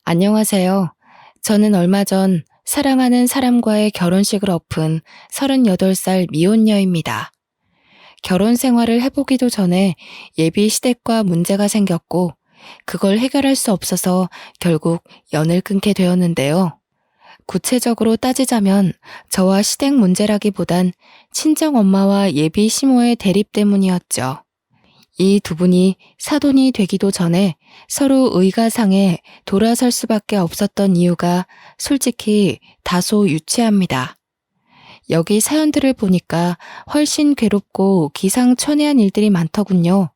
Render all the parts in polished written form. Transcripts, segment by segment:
안녕하세요. 저는 얼마 전 사랑하는 사람과의 결혼식을 엎은 38살 미혼녀입니다. 결혼 생활을 해보기도 전에 예비 시댁과 문제가 생겼고, 그걸 해결할 수 없어서 결국 연을 끊게 되었는데요. 구체적으로 따지자면 저와 시댁 문제라기보단 친정 엄마와 예비 시모의 대립 때문이었죠. 이 두 분이 사돈이 되기도 전에 서로 의가상에 돌아설 수밖에 없었던 이유가 솔직히 다소 유치합니다. 여기 사연들을 보니까 훨씬 괴롭고 기상천외한 일들이 많더군요.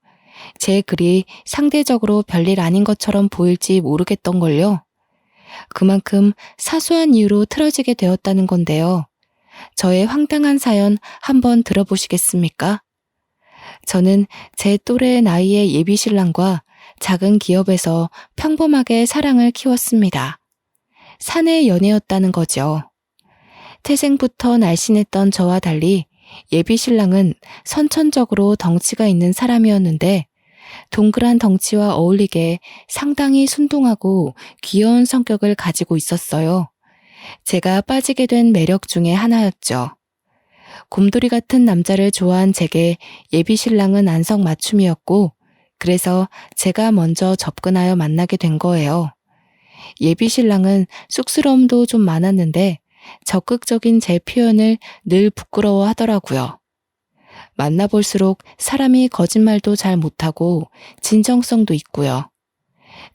제 글이 상대적으로 별일 아닌 것처럼 보일지 모르겠던걸요. 그만큼 사소한 이유로 틀어지게 되었다는 건데요. 저의 황당한 사연 한번 들어보시겠습니까? 저는 제 또래 나이의 예비 신랑과 작은 기업에서 평범하게 사랑을 키웠습니다. 사내 연애였다는 거죠. 태생부터 날씬했던 저와 달리 예비 신랑은 선천적으로 덩치가 있는 사람이었는데 동그란 덩치와 어울리게 상당히 순둥하고 귀여운 성격을 가지고 있었어요. 제가 빠지게 된 매력 중에 하나였죠. 곰돌이 같은 남자를 좋아한 제게 예비 신랑은 안성맞춤이었고, 그래서 제가 먼저 접근하여 만나게 된 거예요. 예비 신랑은 쑥스러움도 좀 많았는데 적극적인 제 표현을 늘 부끄러워 하더라고요. 만나볼수록 사람이 거짓말도 잘 못하고 진정성도 있고요.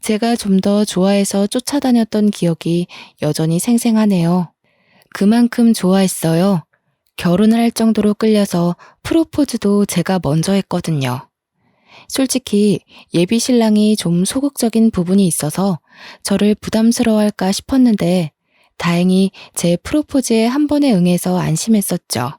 제가 좀 더 좋아해서 쫓아다녔던 기억이 여전히 생생하네요. 그만큼 좋아했어요. 결혼을 할 정도로 끌려서 프로포즈도 제가 먼저 했거든요. 솔직히 예비 신랑이 좀 소극적인 부분이 있어서 저를 부담스러워할까 싶었는데 다행히 제 프로포즈에 한 번에 응해서 안심했었죠.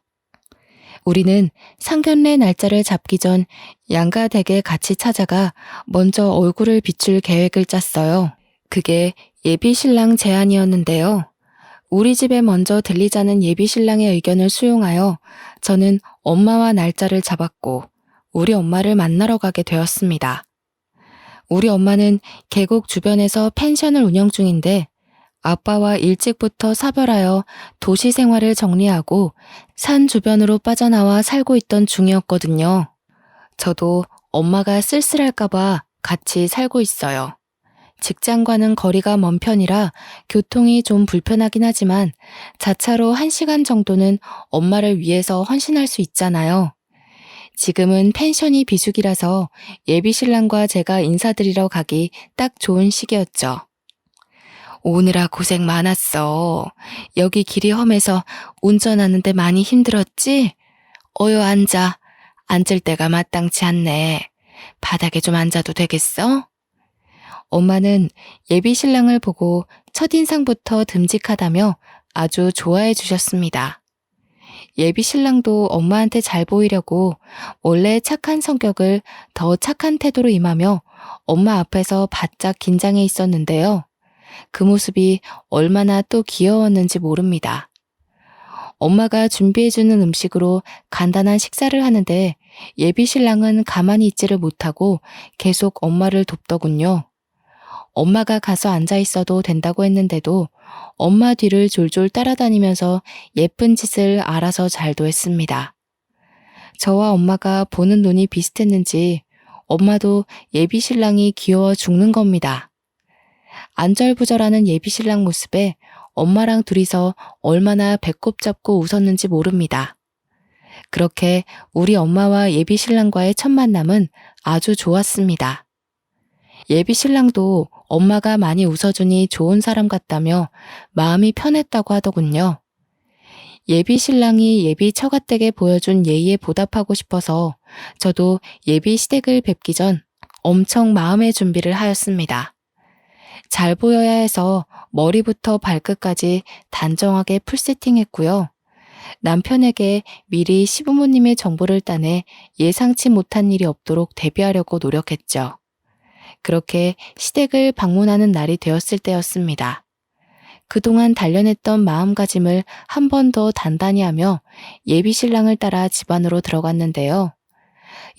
우리는 상견례 날짜를 잡기 전 양가 댁에 같이 찾아가 먼저 얼굴을 비출 계획을 짰어요. 그게 예비 신랑 제안이었는데요. 우리 집에 먼저 들리자는 예비 신랑의 의견을 수용하여 저는 엄마와 날짜를 잡았고 우리 엄마를 만나러 가게 되었습니다. 우리 엄마는 계곡 주변에서 펜션을 운영 중인데 아빠와 일찍부터 사별하여 도시 생활을 정리하고 산 주변으로 빠져나와 살고 있던 중이었거든요. 저도 엄마가 쓸쓸할까봐 같이 살고 있어요. 직장과는 거리가 먼 편이라 교통이 좀 불편하긴 하지만 자차로 1시간 정도는 엄마를 위해서 헌신할 수 있잖아요. 지금은 펜션이 비수기라서 예비 신랑과 제가 인사드리러 가기 딱 좋은 시기였죠. 오느라 고생 많았어. 여기 길이 험해서 운전하는데 많이 힘들었지? 어여 앉아. 앉을 데가 마땅치 않네. 바닥에 좀 앉아도 되겠어? 엄마는 예비 신랑을 보고 첫인상부터 듬직하다며 아주 좋아해 주셨습니다. 예비 신랑도 엄마한테 잘 보이려고 원래 착한 성격을 더 착한 태도로 임하며 엄마 앞에서 바짝 긴장해 있었는데요. 그 모습이 얼마나 또 귀여웠는지 모릅니다. 엄마가 준비해주는 음식으로 간단한 식사를 하는데 예비 신랑은 가만히 있지를 못하고 계속 엄마를 돕더군요. 엄마가 가서 앉아 있어도 된다고 했는데도 엄마 뒤를 졸졸 따라다니면서 예쁜 짓을 알아서 잘도 했습니다. 저와 엄마가 보는 눈이 비슷했는지 엄마도 예비 신랑이 귀여워 죽는 겁니다. 안절부절하는 예비 신랑 모습에 엄마랑 둘이서 얼마나 배꼽 잡고 웃었는지 모릅니다. 그렇게 우리 엄마와 예비 신랑과의 첫 만남은 아주 좋았습니다. 예비 신랑도 엄마가 많이 웃어주니 좋은 사람 같다며 마음이 편했다고 하더군요. 예비 신랑이 예비 처가댁에 보여준 예의에 보답하고 싶어서 저도 예비 시댁을 뵙기 전 엄청 마음의 준비를 하였습니다. 잘 보여야 해서 머리부터 발끝까지 단정하게 풀 세팅했고요. 남편에게 미리 시부모님의 정보를 따내 예상치 못한 일이 없도록 대비하려고 노력했죠. 그렇게 시댁을 방문하는 날이 되었을 때였습니다. 그동안 단련했던 마음가짐을 한 번 더 단단히 하며 예비 신랑을 따라 집 안으로 들어갔는데요.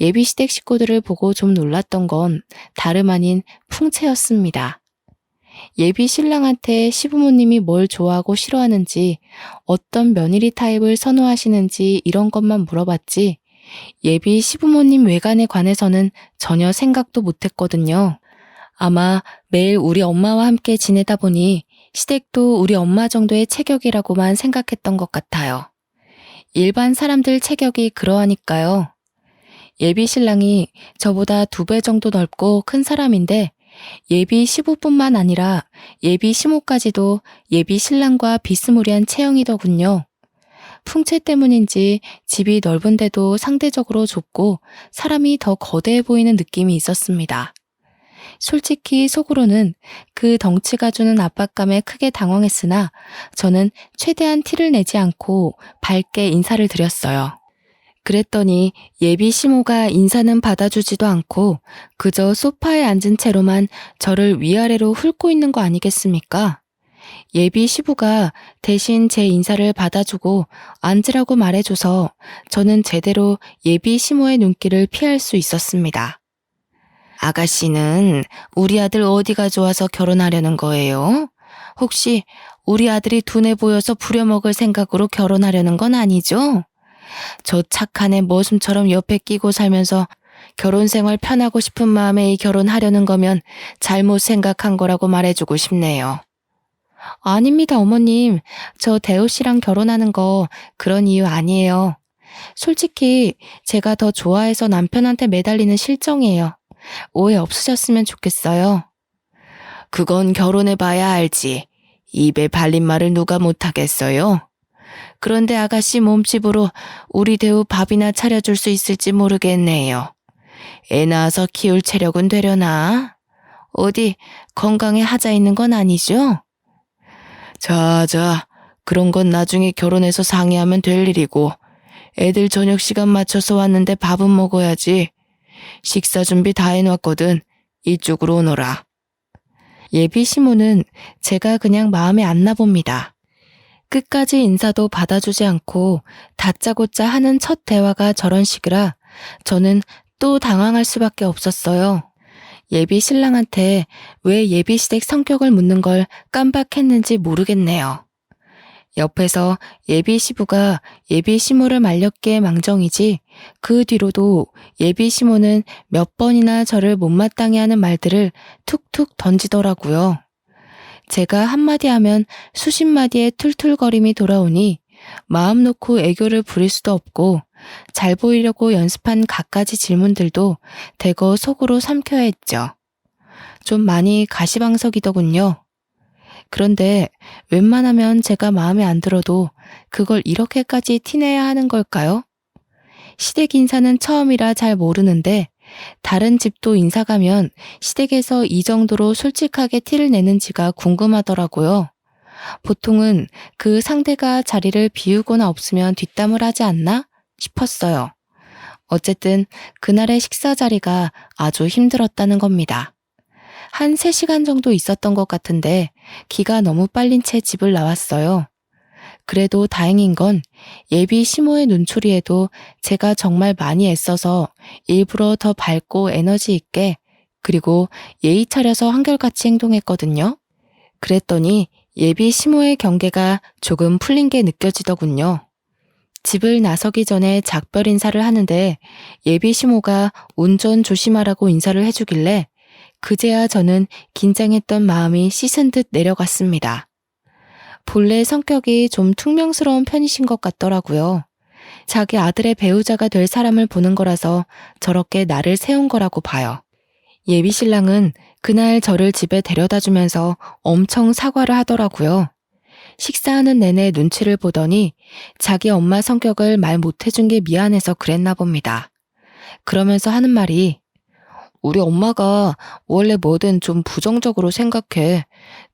예비 시댁 식구들을 보고 좀 놀랐던 건 다름 아닌 풍채였습니다. 예비 신랑한테 시부모님이 뭘 좋아하고 싫어하는지, 어떤 며느리 타입을 선호하시는지 이런 것만 물어봤지, 예비 시부모님 외관에 관해서는 전혀 생각도 못했거든요. 아마 매일 우리 엄마와 함께 지내다 보니 시댁도 우리 엄마 정도의 체격이라고만 생각했던 것 같아요. 일반 사람들 체격이 그러하니까요. 예비 신랑이 저보다 2배 정도 넓고 큰 사람인데 예비 시부뿐만 아니라 예비 시모까지도 예비 신랑과 비스무리한 체형이더군요. 풍채 때문인지 집이 넓은데도 상대적으로 좁고 사람이 더 거대해 보이는 느낌이 있었습니다. 솔직히 속으로는 그 덩치가 주는 압박감에 크게 당황했으나 저는 최대한 티를 내지 않고 밝게 인사를 드렸어요. 그랬더니 예비 시모가 인사는 받아주지도 않고 그저 소파에 앉은 채로만 저를 위아래로 훑고 있는 거 아니겠습니까? 예비 시부가 대신 제 인사를 받아주고 앉으라고 말해줘서 저는 제대로 예비 시모의 눈길을 피할 수 있었습니다. 아가씨는 우리 아들 어디가 좋아서 결혼하려는 거예요? 혹시 우리 아들이 둔해 보여서 부려먹을 생각으로 결혼하려는 건 아니죠? 저 착한 애 머슴처럼 옆에 끼고 살면서 결혼 생활 편하고 싶은 마음에 이 결혼하려는 거면 잘못 생각한 거라고 말해주고 싶네요. 아닙니다, 어머님. 저 대호 씨랑 결혼하는 거 그런 이유 아니에요. 솔직히 제가 더 좋아해서 남편한테 매달리는 실정이에요. 오해 없으셨으면 좋겠어요. 그건 결혼해봐야 알지. 입에 발린 말을 누가 못하겠어요? 그런데 아가씨 몸집으로 우리 대우 밥이나 차려줄 수 있을지 모르겠네요. 애 낳아서 키울 체력은 되려나? 어디 건강에 하자 있는 건 아니죠? 자, 그런 건 나중에 결혼해서 상의하면 될 일이고 애들 저녁 시간 맞춰서 왔는데 밥은 먹어야지. 식사 준비 다 해놨거든. 이쪽으로 오너라. 예비 시모는 제가 그냥 마음에 안 나봅니다. 끝까지 인사도 받아주지 않고 다짜고짜 하는 첫 대화가 저런 식이라 저는 또 당황할 수밖에 없었어요. 예비 신랑한테 왜 예비 시댁 성격을 묻는 걸 깜빡했는지 모르겠네요. 옆에서 예비 시부가 예비 시모를 말렸기에 망정이지 그 뒤로도 예비 시모는 몇 번이나 저를 못마땅해 하는 말들을 툭툭 던지더라고요. 제가 한마디 하면 수십 마디의 툴툴거림이 돌아오니 마음 놓고 애교를 부릴 수도 없고 잘 보이려고 연습한 갖가지 질문들도 대거 속으로 삼켜야 했죠. 좀 많이 가시방석이더군요. 그런데 웬만하면 제가 마음에 안 들어도 그걸 이렇게까지 티내야 하는 걸까요? 시댁 인사는 처음이라 잘 모르는데 다른 집도 인사 가면 시댁에서 이 정도로 솔직하게 티를 내는지가 궁금하더라고요. 보통은 그 상대가 자리를 비우거나 없으면 뒷담을 하지 않나 싶었어요. 어쨌든 그날의 식사 자리가 아주 힘들었다는 겁니다. 한 3시간 정도 있었던 것 같은데 기가 너무 빨린 채 집을 나왔어요. 그래도 다행인 건 예비 시모의 눈초리에도 제가 정말 많이 애써서 일부러 더 밝고 에너지 있게 그리고 예의 차려서 한결같이 행동했거든요. 그랬더니 예비 시모의 경계가 조금 풀린 게 느껴지더군요. 집을 나서기 전에 작별 인사를 하는데 예비 시모가 운전 조심하라고 인사를 해주길래 그제야 저는 긴장했던 마음이 씻은 듯 내려갔습니다. 본래 성격이 좀 퉁명스러운 편이신 것 같더라고요. 자기 아들의 배우자가 될 사람을 보는 거라서 저렇게 나를 세운 거라고 봐요. 예비 신랑은 그날 저를 집에 데려다 주면서 엄청 사과를 하더라고요. 식사하는 내내 눈치를 보더니 자기 엄마 성격을 말 못해준 게 미안해서 그랬나 봅니다. 그러면서 하는 말이 우리 엄마가 원래 뭐든 좀 부정적으로 생각해.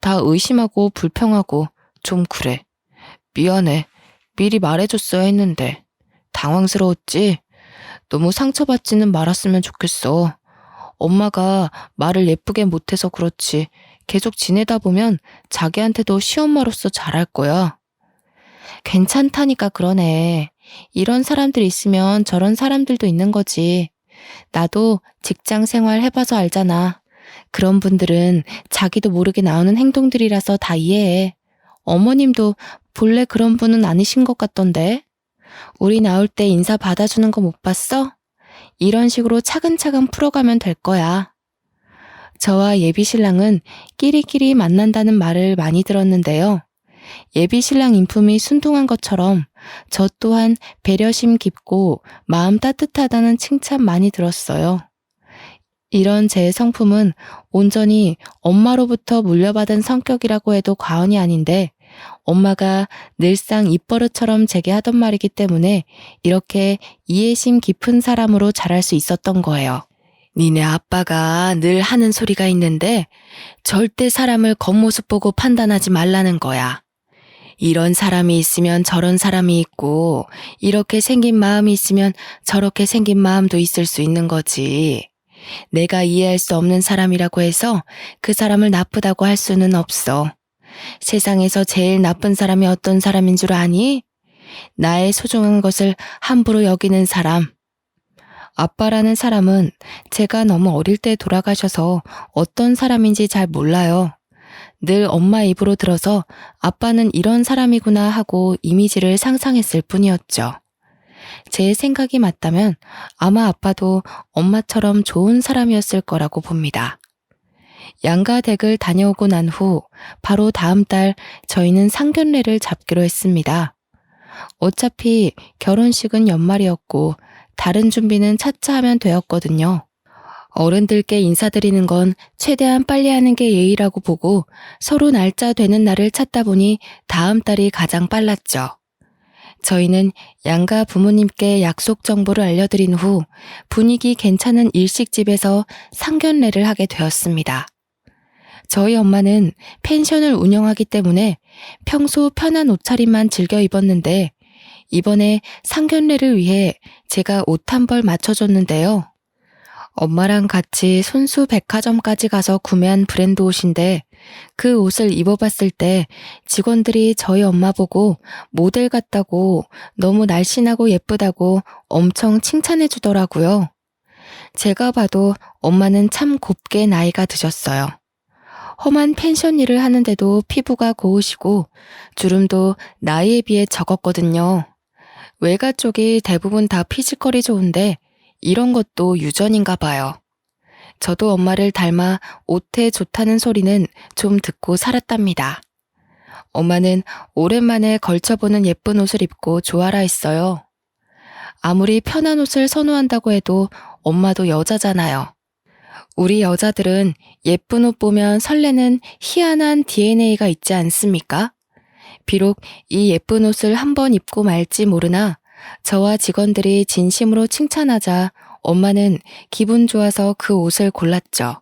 다 의심하고 불평하고 좀 그래. 미안해. 미리 말해줬어야 했는데. 당황스러웠지? 너무 상처받지는 말았으면 좋겠어. 엄마가 말을 예쁘게 못해서 그렇지. 계속 지내다 보면 자기한테도 시엄마로서 잘할 거야. 괜찮다니까 그러네. 이런 사람들 있으면 저런 사람들도 있는 거지. 나도 직장 생활 해봐서 알잖아. 그런 분들은 자기도 모르게 나오는 행동들이라서 다 이해해. 어머님도 본래 그런 분은 아니신 것 같던데. 우리 나올 때 인사 받아주는 거 못 봤어? 이런 식으로 차근차근 풀어가면 될 거야. 저와 예비 신랑은 끼리끼리 만난다는 말을 많이 들었는데요. 예비 신랑 인품이 순둥한 것처럼 저 또한 배려심 깊고 마음 따뜻하다는 칭찬 많이 들었어요. 이런 제 성품은 온전히 엄마로부터 물려받은 성격이라고 해도 과언이 아닌데 엄마가 늘상 입버릇처럼 제게 하던 말이기 때문에 이렇게 이해심 깊은 사람으로 자랄 수 있었던 거예요. 니네 아빠가 늘 하는 소리가 있는데 절대 사람을 겉모습 보고 판단하지 말라는 거야. 이런 사람이 있으면 저런 사람이 있고 이렇게 생긴 마음이 있으면 저렇게 생긴 마음도 있을 수 있는 거지. 내가 이해할 수 없는 사람이라고 해서 그 사람을 나쁘다고 할 수는 없어. 세상에서 제일 나쁜 사람이 어떤 사람인 줄 아니? 나의 소중한 것을 함부로 여기는 사람. 아빠라는 사람은 제가 너무 어릴 때 돌아가셔서 어떤 사람인지 잘 몰라요. 늘 엄마 입으로 들어서 아빠는 이런 사람이구나 하고 이미지를 상상했을 뿐이었죠. 제 생각이 맞다면 아마 아빠도 엄마처럼 좋은 사람이었을 거라고 봅니다. 양가 댁을 다녀오고 난 후 바로 다음 달 저희는 상견례를 잡기로 했습니다. 어차피 결혼식은 연말이었고 다른 준비는 차차 하면 되었거든요. 어른들께 인사드리는 건 최대한 빨리 하는 게 예의라고 보고 서로 날짜 되는 날을 찾다 보니 다음 달이 가장 빨랐죠. 저희는 양가 부모님께 약속 정보를 알려드린 후 분위기 괜찮은 일식집에서 상견례를 하게 되었습니다. 저희 엄마는 펜션을 운영하기 때문에 평소 편한 옷차림만 즐겨 입었는데 이번에 상견례를 위해 제가 옷 한 벌 맞춰줬는데요. 엄마랑 같이 손수 백화점까지 가서 구매한 브랜드 옷인데 그 옷을 입어봤을 때 직원들이 저희 엄마 보고 모델 같다고 너무 날씬하고 예쁘다고 엄청 칭찬해 주더라고요. 제가 봐도 엄마는 참 곱게 나이가 드셨어요. 험한 펜션 일을 하는데도 피부가 고우시고 주름도 나이에 비해 적었거든요. 외가 쪽이 대부분 다 피지컬이 좋은데 이런 것도 유전인가 봐요. 저도 엄마를 닮아 옷에 좋다는 소리는 좀 듣고 살았답니다. 엄마는 오랜만에 걸쳐보는 예쁜 옷을 입고 좋아라 했어요. 아무리 편한 옷을 선호한다고 해도 엄마도 여자잖아요. 우리 여자들은 예쁜 옷 보면 설레는 희한한 DNA가 있지 않습니까? 비록 이 예쁜 옷을 한번 입고 말지 모르나 저와 직원들이 진심으로 칭찬하자 엄마는 기분 좋아서 그 옷을 골랐죠.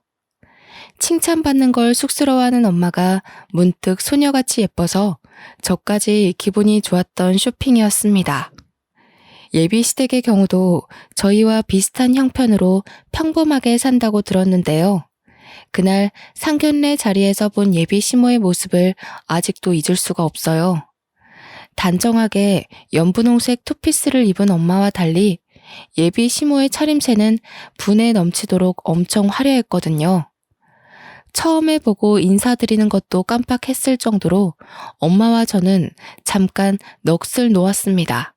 칭찬받는 걸 쑥스러워하는 엄마가 문득 소녀같이 예뻐서 저까지 기분이 좋았던 쇼핑이었습니다. 예비 시댁의 경우도 저희와 비슷한 형편으로 평범하게 산다고 들었는데요. 그날 상견례 자리에서 본 예비 시모의 모습을 아직도 잊을 수가 없어요. 단정하게 연분홍색 투피스를 입은 엄마와 달리 예비 시모의 차림새는 분에 넘치도록 엄청 화려했거든요. 처음에 보고 인사드리는 것도 깜빡했을 정도로 엄마와 저는 잠깐 넋을 놓았습니다.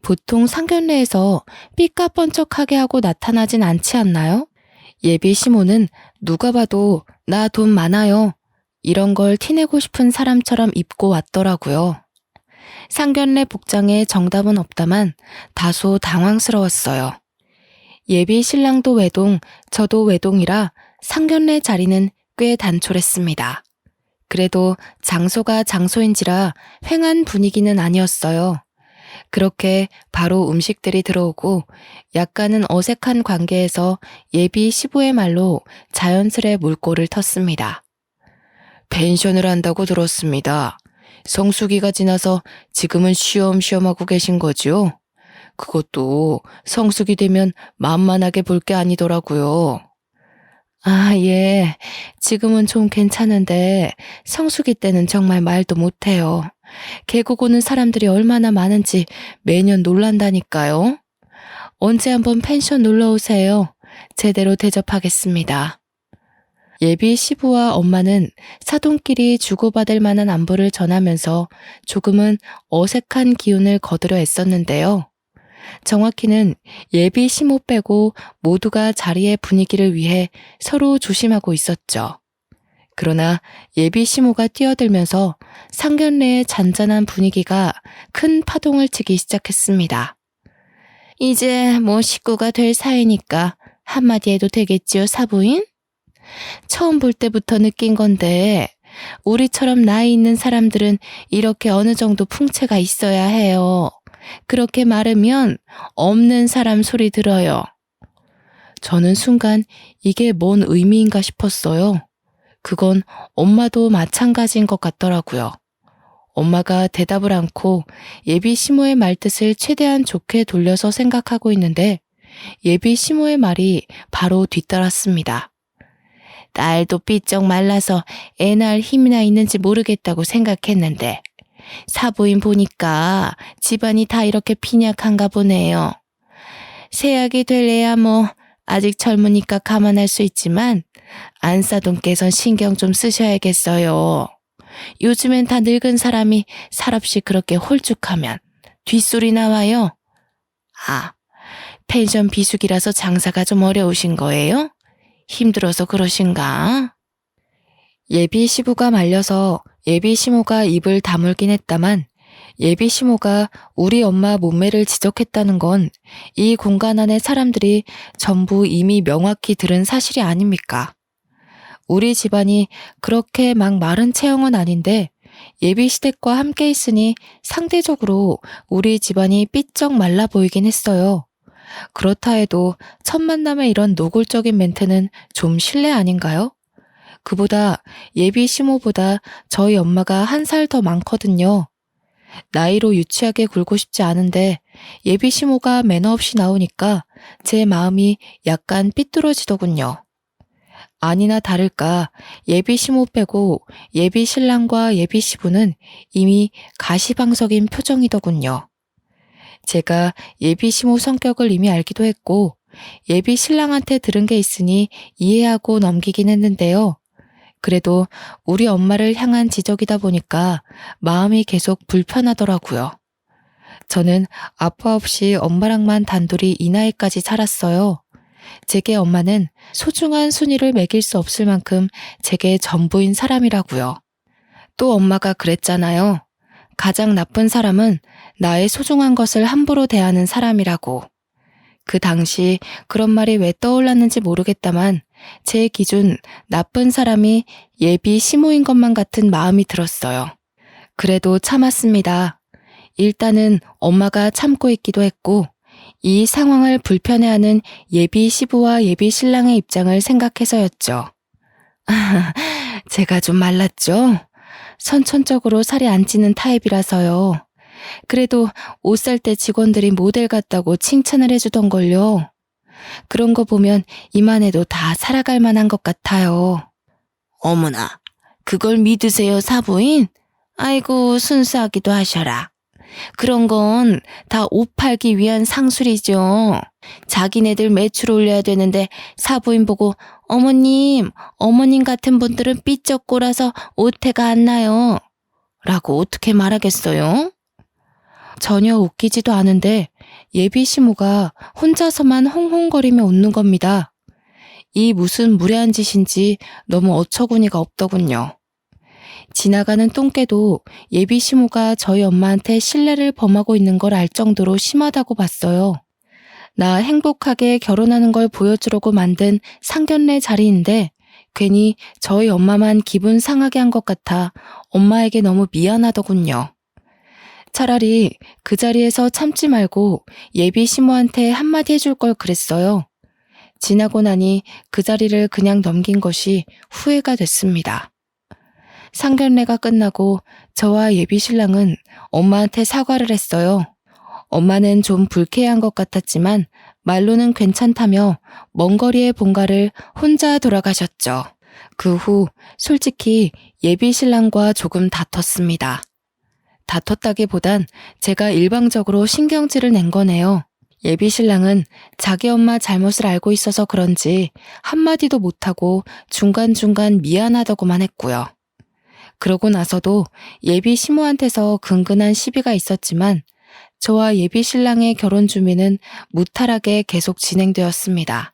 보통 상견례에서 삐까뻔쩍하게 하고 나타나진 않지 않나요? 예비 시모는 누가 봐도 나 돈 많아요. 이런 걸 티내고 싶은 사람처럼 입고 왔더라고요. 상견례 복장에 정답은 없다만 다소 당황스러웠어요. 예비 신랑도 외동, 저도 외동이라 상견례 자리는 꽤 단촐했습니다. 그래도 장소가 장소인지라 휑한 분위기는 아니었어요. 그렇게 바로 음식들이 들어오고 약간은 어색한 관계에서 예비 시부의 말로 자연스레 물꼬를 텄습니다. 펜션을 한다고 들었습니다. 성수기가 지나서 지금은 쉬엄쉬엄 하고 계신 거지요? 그것도 성수기 되면 만만하게 볼 게 아니더라고요. 아, 예. 지금은 좀 괜찮은데 성수기 때는 정말 말도 못해요. 계곡 오는 사람들이 얼마나 많은지 매년 놀란다니까요. 언제 한번 펜션 놀러 오세요. 제대로 대접하겠습니다. 예비 시부와 엄마는 사돈끼리 주고받을 만한 안부를 전하면서 조금은 어색한 기운을 거두려 애썼는데요. 정확히는 예비 시모 빼고 모두가 자리의 분위기를 위해 서로 조심하고 있었죠. 그러나 예비 시모가 뛰어들면서 상견례의 잔잔한 분위기가 큰 파동을 치기 시작했습니다. 이제 뭐 식구가 될 사이니까 한마디 해도 되겠지요, 사부인? 처음 볼 때부터 느낀 건데 우리처럼 나이 있는 사람들은 이렇게 어느 정도 풍채가 있어야 해요. 그렇게 말하면 없는 사람 소리 들어요. 저는 순간 이게 뭔 의미인가 싶었어요. 그건 엄마도 마찬가지인 것 같더라고요. 엄마가 대답을 않고 예비 시모의 말뜻을 최대한 좋게 돌려서 생각하고 있는데 예비 시모의 말이 바로 뒤따랐습니다. 딸도 삐쩍 말라서 애 낳을 힘이나 있는지 모르겠다고 생각했는데 사부인 보니까 집안이 다 이렇게 빈약한가 보네요. 세약이 될 애야 뭐 아직 젊으니까 감안할 수 있지만 안사돈께선 신경 좀 쓰셔야겠어요. 요즘엔 다 늙은 사람이 살없이 그렇게 홀쭉하면 뒷소리 나와요. 아, 펜션 비수기라서 장사가 좀 어려우신 거예요? 힘들어서 그러신가? 예비 시부가 말려서 예비 시모가 입을 다물긴 했다만 예비 시모가 우리 엄마 몸매를 지적했다는 건 이 공간 안의 사람들이 전부 이미 명확히 들은 사실이 아닙니까? 우리 집안이 그렇게 막 마른 체형은 아닌데 예비 시댁과 함께 있으니 상대적으로 우리 집안이 삐쩍 말라 보이긴 했어요. 그렇다 해도 첫 만남에 이런 노골적인 멘트는 좀 실례 아닌가요? 그보다 예비 시모보다 저희 엄마가 한 살 더 많거든요. 나이로 유치하게 굴고 싶지 않은데 예비 시모가 매너 없이 나오니까 제 마음이 약간 삐뚤어지더군요. 아니나 다를까 예비 시모 빼고 예비 신랑과 예비 시부는 이미 가시방석인 표정이더군요. 제가 예비 시모 성격을 이미 알기도 했고 예비 신랑한테 들은 게 있으니 이해하고 넘기긴 했는데요. 그래도 우리 엄마를 향한 지적이다 보니까 마음이 계속 불편하더라고요. 저는 아빠 없이 엄마랑만 단둘이 이 나이까지 살았어요. 제게 엄마는 소중한 순위를 매길 수 없을 만큼 제게 전부인 사람이라고요. 또 엄마가 그랬잖아요. 가장 나쁜 사람은 나의 소중한 것을 함부로 대하는 사람이라고. 그 당시 그런 말이 왜 떠올랐는지 모르겠다만 제 기준 나쁜 사람이 예비 시모인 것만 같은 마음이 들었어요. 그래도 참았습니다. 일단은 엄마가 참고 있기도 했고 이 상황을 불편해하는 예비 시부와 예비 신랑의 입장을 생각해서였죠. 제가 좀 말랐죠? 선천적으로 살이 안 찌는 타입이라서요. 그래도 옷 살 때 직원들이 모델 같다고 칭찬을 해주던걸요. 그런 거 보면 이만해도 다 살아갈 만한 것 같아요. 어머나, 그걸 믿으세요, 사부인? 아이고, 순수하기도 하셔라. 그런 건 다 옷 팔기 위한 상술이죠. 자기네들 매출 올려야 되는데 사부인 보고 어머님 같은 분들은 삐쩍 꼴아서 오태가 안 나요. 라고 어떻게 말하겠어요? 전혀 웃기지도 않은데 예비 시모가 혼자서만 홍홍거리며 웃는 겁니다. 이 무슨 무례한 짓인지 너무 어처구니가 없더군요. 지나가는 똥개도 예비 시모가 저희 엄마한테 신뢰를 범하고 있는 걸 알 정도로 심하다고 봤어요. 나 행복하게 결혼하는 걸 보여주려고 만든 상견례 자리인데 괜히 저희 엄마만 기분 상하게 한 것 같아 엄마에게 너무 미안하더군요. 차라리 그 자리에서 참지 말고 예비 시모한테 한마디 해줄 걸 그랬어요. 지나고 나니 그 자리를 그냥 넘긴 것이 후회가 됐습니다. 상견례가 끝나고 저와 예비 신랑은 엄마한테 사과를 했어요. 엄마는 좀 불쾌한 것 같았지만 말로는 괜찮다며 먼 거리의 본가를 혼자 돌아가셨죠. 그 후 솔직히 예비 신랑과 조금 다퉜습니다. 다퉜다기보단 제가 일방적으로 신경질을 낸 거네요. 예비 신랑은 자기 엄마 잘못을 알고 있어서 그런지 한마디도 못하고 중간중간 미안하다고만 했고요. 그러고 나서도 예비 시모한테서 근근한 시비가 있었지만 저와 예비 신랑의 결혼 준비는 무탈하게 계속 진행되었습니다.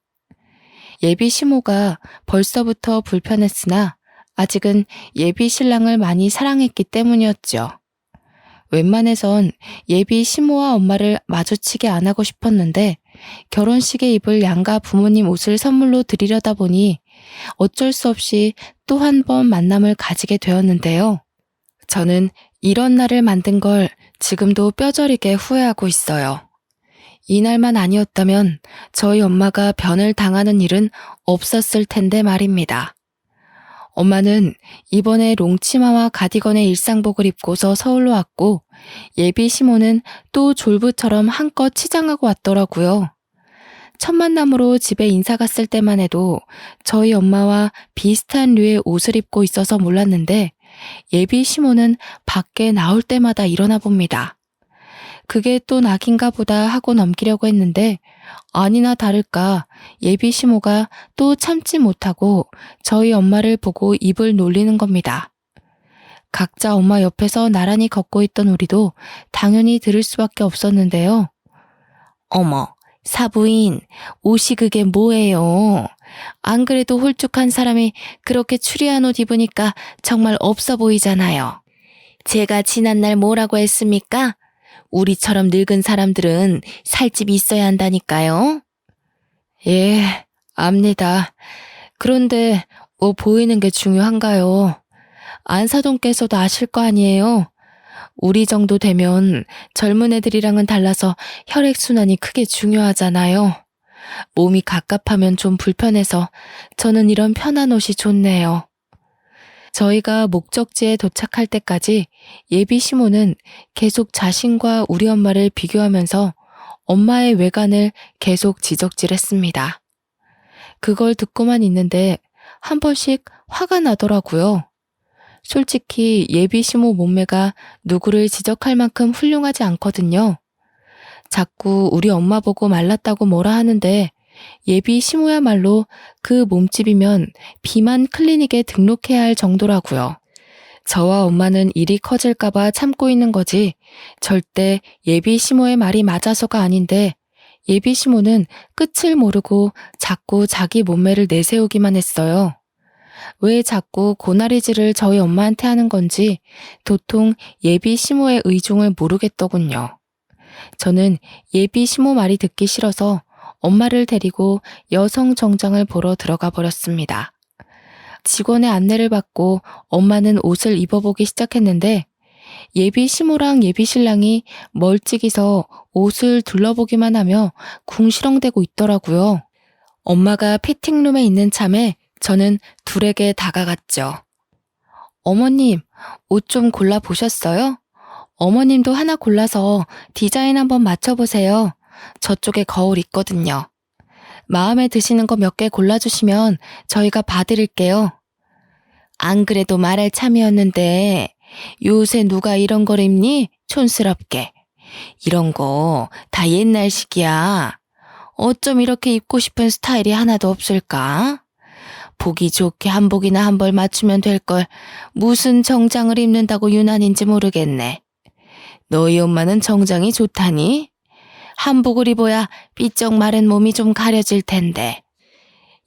예비 시모가 벌써부터 불편했으나 아직은 예비 신랑을 많이 사랑했기 때문이었죠. 웬만해선 예비 시모와 엄마를 마주치게 안 하고 싶었는데 결혼식에 입을 양가 부모님 옷을 선물로 드리려다 보니 어쩔 수 없이 또 한 번 만남을 가지게 되었는데요. 저는 이런 날을 만든 걸 지금도 뼈저리게 후회하고 있어요. 이날만 아니었다면 저희 엄마가 변을 당하는 일은 없었을 텐데 말입니다. 엄마는 이번에 롱치마와 가디건의 일상복을 입고서 서울로 왔고 예비 시모는 또 졸부처럼 한껏 치장하고 왔더라고요. 첫 만남으로 집에 인사 갔을 때만 해도 저희 엄마와 비슷한 류의 옷을 입고 있어서 몰랐는데 예비 시모는 밖에 나올 때마다 일어나 봅니다. 그게 또 낙인가 보다 하고 넘기려고 했는데 아니나 다를까 예비 시모가 또 참지 못하고 저희 엄마를 보고 입을 놀리는 겁니다. 각자 엄마 옆에서 나란히 걷고 있던 우리도 당연히 들을 수밖에 없었는데요. 어머, 사부인, 옷이 그게 뭐예요? 안 그래도 홀쭉한 사람이 그렇게 추리한 옷 입으니까 정말 없어 보이잖아요. 제가 지난날 뭐라고 했습니까? 우리처럼 늙은 사람들은 살집이 있어야 한다니까요. 예, 압니다. 그런데 옷 보이는 게 중요한가요? 안사돈께서도 아실 거 아니에요? 우리 정도 되면 젊은 애들이랑은 달라서 혈액순환이 크게 중요하잖아요. 몸이 갑갑하면 좀 불편해서 저는 이런 편한 옷이 좋네요. 저희가 목적지에 도착할 때까지 예비 시모는 계속 자신과 우리 엄마를 비교하면서 엄마의 외관을 계속 지적질했습니다. 그걸 듣고만 있는데 한 번씩 화가 나더라고요. 솔직히 예비 시모 몸매가 누구를 지적할 만큼 훌륭하지 않거든요. 자꾸 우리 엄마 보고 말랐다고 뭐라 하는데 예비 시모야말로 그 몸집이면 비만 클리닉에 등록해야 할 정도라고요. 저와 엄마는 일이 커질까봐 참고 있는 거지 절대 예비 시모의 말이 맞아서가 아닌데 예비 시모는 끝을 모르고 자꾸 자기 몸매를 내세우기만 했어요. 왜 자꾸 고나리질을 저희 엄마한테 하는 건지 도통 예비 시모의 의중을 모르겠더군요. 저는 예비 시모 말이 듣기 싫어서 엄마를 데리고 여성 정장을 보러 들어가 버렸습니다. 직원의 안내를 받고 엄마는 옷을 입어보기 시작했는데 예비 시모랑 예비 신랑이 멀찍이서 옷을 둘러보기만 하며 궁시렁대고 있더라고요. 엄마가 피팅룸에 있는 참에 저는 둘에게 다가갔죠. 어머님, 옷 좀 골라보셨어요? 어머님도 하나 골라서 디자인 한번 맞춰보세요. 저쪽에 거울 있거든요. 마음에 드시는 거 몇 개 골라주시면 저희가 봐드릴게요. 안 그래도 말할 참이었는데 요새 누가 이런 걸 입니? 촌스럽게. 이런 거 다 옛날식이야. 어쩜 이렇게 입고 싶은 스타일이 하나도 없을까? 보기 좋게 한복이나 한 벌 맞추면 될 걸 무슨 정장을 입는다고 유난인지 모르겠네. 너희 엄마는 정장이 좋다니? 한복을 입어야 삐쩍 마른 몸이 좀 가려질 텐데.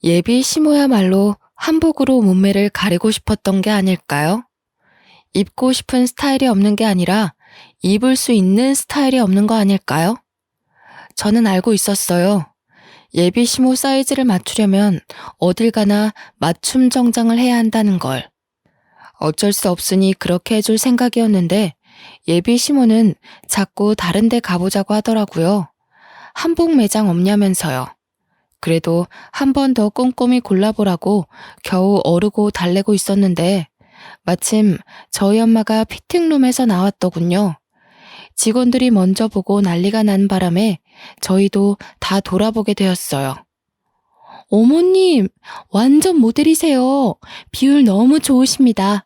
예비 시모야말로 한복으로 몸매를 가리고 싶었던 게 아닐까요? 입고 싶은 스타일이 없는 게 아니라 입을 수 있는 스타일이 없는 거 아닐까요? 저는 알고 있었어요. 예비 시모 사이즈를 맞추려면 어딜 가나 맞춤 정장을 해야 한다는 걸. 어쩔 수 없으니 그렇게 해줄 생각이었는데 예비 시모는 자꾸 다른 데 가보자고 하더라고요. 한복 매장 없냐면서요. 그래도 한 번 더 꼼꼼히 골라보라고 겨우 어르고 달래고 있었는데 마침 저희 엄마가 피팅룸에서 나왔더군요. 직원들이 먼저 보고 난리가 난 바람에 저희도 다 돌아보게 되었어요. 어머님, 완전 모델이세요. 비율 너무 좋으십니다.